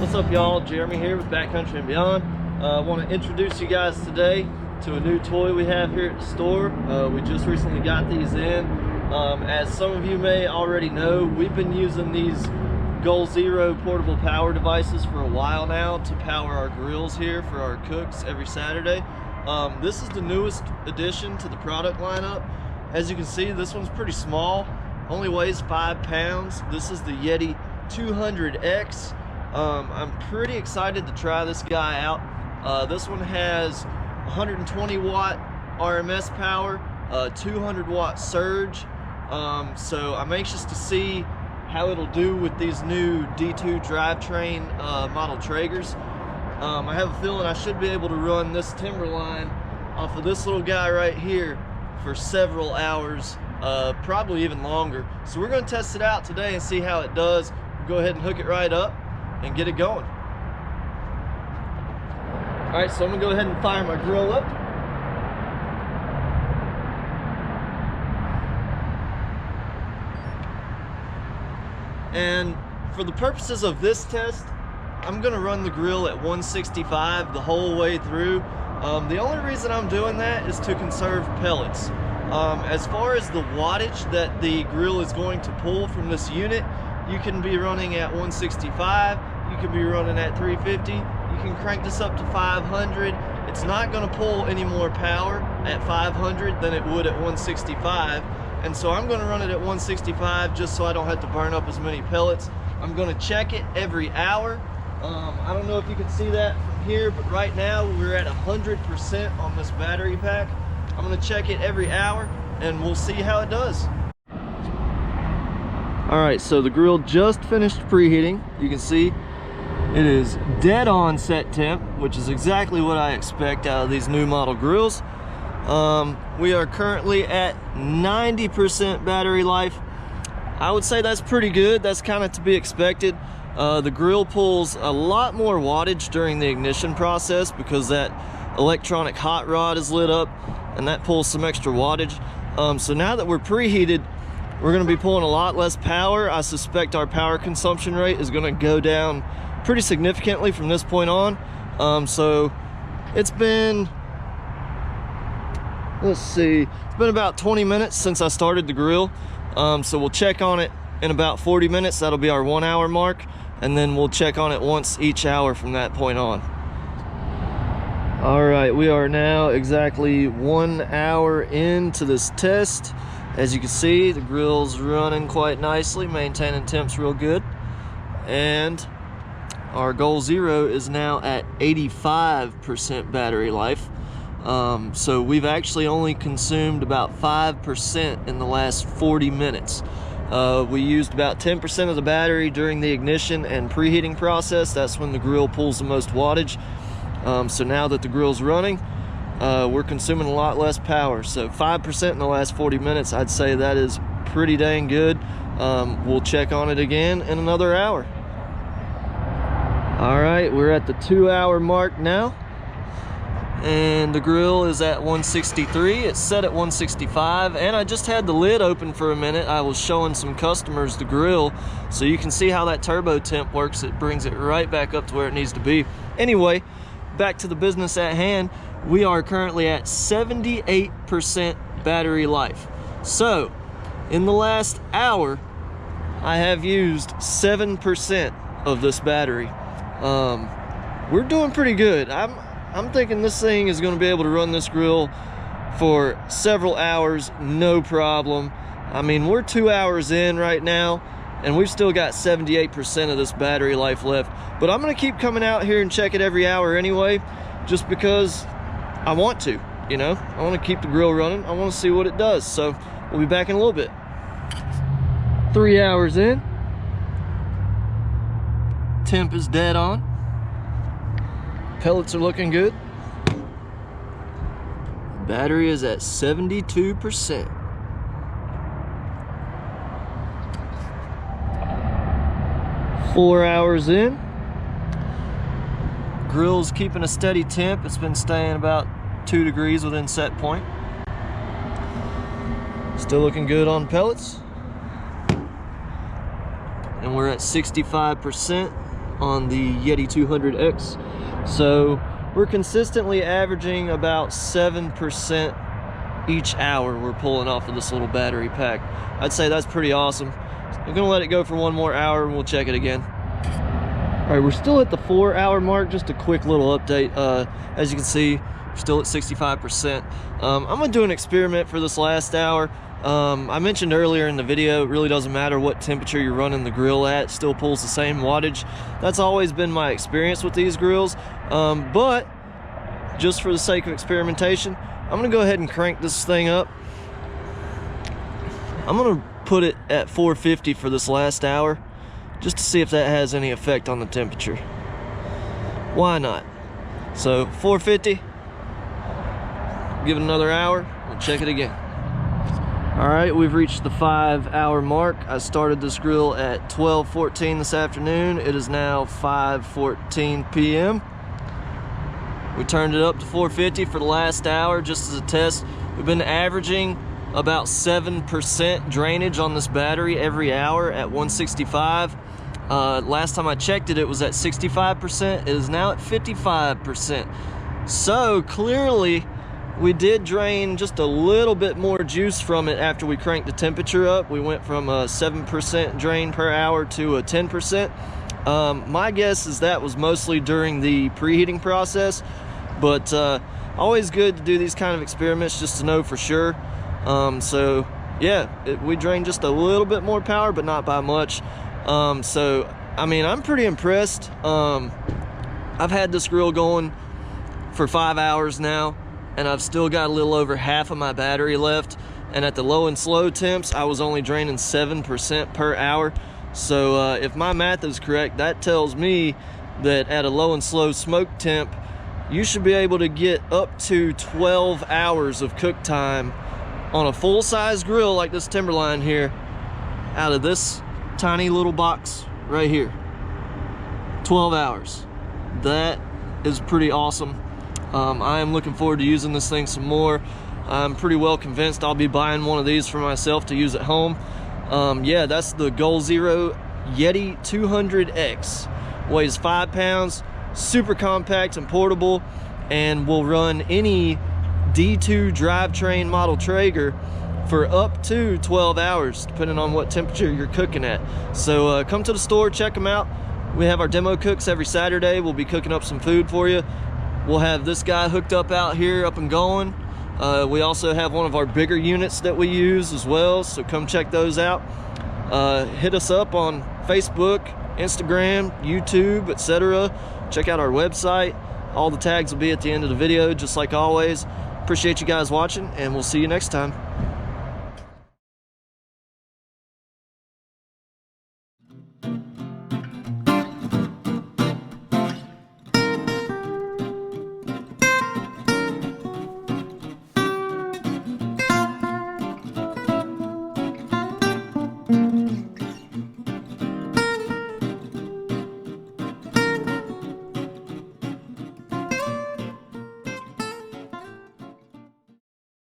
What's up, y'all? Jeremy here with Backcountry and Beyond. I want to introduce you guys today to a new toy we have here at the store. We just recently got these in. As some of you may already know, we've been using these Goal Zero portable power devices for a while now to power our grills here for our cooks every Saturday. This is the newest addition to the product lineup. As you can see, this one's pretty small, only weighs 5 pounds. This is the Yeti 200X. I'm pretty excited to try this guy out. This one has 120 watt RMS power, 200 watt surge. So I'm anxious to see how it'll do with these new D2 drivetrain model Traegers. I have a feeling I should be able to run this Timberline off of this little guy right here for several hours, probably even longer. So we're going to test it out today and see how it does. We'll go ahead and hook it right up and get it going. Alright, so I'm going to go ahead and fire my grill up. And for the purposes of this test, I'm going to run the grill at 165 the whole way through. The only reason I'm doing that is to conserve pellets. As far as the wattage that the grill is going to pull from this unit, you can be running at 165, you can be running at 350, you can crank this up to 500. It's not going to pull any more power at 500 than it would at 165. And so I'm going to run it at 165 just so I don't have to burn up as many pellets. I'm going to check it every hour. I don't know if you can see that from here, but right now we're at 100% on this battery pack. I'm going to check it every hour and we'll see how it does. Alright, so the grill just finished preheating. You can see it is dead on set temp, which is exactly what I expect out of these new model grills. We are currently at 90% battery life. I would say that's pretty good. That's kind of to be expected. The grill pulls a lot more wattage during the ignition process because that electronic hot rod is lit up and that pulls some extra wattage. So now that we're preheated, we're going to be pulling a lot less power. I suspect our power consumption rate is going to go down pretty significantly from this point on. So it's been, let's see, it's been about 20 minutes since I started the grill. So we'll check on it in about 40 minutes. That'll be our 1 hour mark. And then we'll check on it once each hour from that point on. All right, we are now exactly 1 hour into this test. As you can see, the grill's running quite nicely, maintaining temps real good. And our Goal Zero is now at 85% battery life. So we've actually only consumed about 5% in the last 40 minutes. We used about 10% of the battery during the ignition and preheating process. That's when the grill pulls the most wattage. So now that the grill's running, we're consuming a lot less power. So 5% in the last 40 minutes, I'd say that is pretty dang good. We'll check on it again in another hour. All right, we're at the 2 hour mark now. And the grill is at 163. It's set at 165, and I just had the lid open for a minute. I was showing some customers the grill so you can see how that turbo temp works. It brings it right back up to where it needs to be. Anyway, back to the business at hand. We are currently at 78% battery life. So in the last hour I have used 7% of this battery. We're doing pretty good. I'm thinking this thing is going to be able to run this grill for several hours, no problem. I mean, we're 2 hours in right now, and we've still got 78% of this battery life left. But I'm going to keep coming out here and check it every hour anyway, just because I want to, you know? I want to keep the grill running. I want to see what it does. So we'll be back in a little bit. 3 hours in. Temp is dead on. Pellets are looking good. Battery is at 72%. Four hours in. Grill's keeping a steady temp. It's been staying about 2 degrees within set point. Still looking good on pellets. And we're at 65%. on the Yeti 200X. So we're consistently averaging about 7% each hour we're pulling off of this little battery pack. I'd say that's pretty awesome. I'm gonna let it go for one more hour and we'll check it again. All right, we're still at the 4-hour mark. Just a quick little update. As you can see, we're still at 65%. I'm gonna do an experiment for this last hour. I mentioned earlier in the video, it really doesn't matter what temperature you're running the grill at, it still pulls the same wattage. That's always been my experience with these grills. But just for the sake of experimentation, I'm gonna go ahead and crank this thing up. I'm gonna put it at 450 for this last hour, just to see if that has any effect on the temperature. Why not? So 450, give it another hour, we'll check it again. All right, we've reached the 5-hour mark. I started this grill at 12:14 this afternoon. It is now 5:14 p.m. We turned it up to 450 for the last hour just as a test. We've been averaging about 7% drainage on this battery every hour at 165. Last time I checked it, it was at 65%. It is now at 55%. So clearly, we did drain just a little bit more juice from it after we cranked the temperature up. We went from a 7% drain per hour to a 10%. My guess is that was mostly during the preheating process, but always good to do these kind of experiments just to know for sure. So yeah, we drained just a little bit more power, but not by much. So I mean, I'm pretty impressed. I've had this grill going for 5 hours now, and I've still got a little over half of my battery left. And at the low and slow temps, I was only draining 7% per hour. So if my math is correct, that tells me that at a low and slow smoke temp, you should be able to get up to 12 hours of cook time on a full-size grill like this Timberline here out of this tiny little box right here. 12 hours. That is pretty awesome. I am looking forward to using this thing some more. I'm pretty well convinced I'll be buying one of these for myself to use at home. Yeah, that's the Goal Zero Yeti 200X. Weighs 5 pounds, super compact and portable, and will run any D2 drivetrain model Traeger for up to 12 hours, depending on what temperature you're cooking at. So come to the store, check them out. We have our demo cooks every Saturday. We'll be cooking up some food for you. We'll have this guy hooked up out here, up and going. We also have one of our bigger units that we use as well, so come check those out. Hit us up on Facebook, Instagram, YouTube, etc. Check out our website. All the tags will be at the end of the video, just like always. Appreciate you guys watching, and we'll see you next time.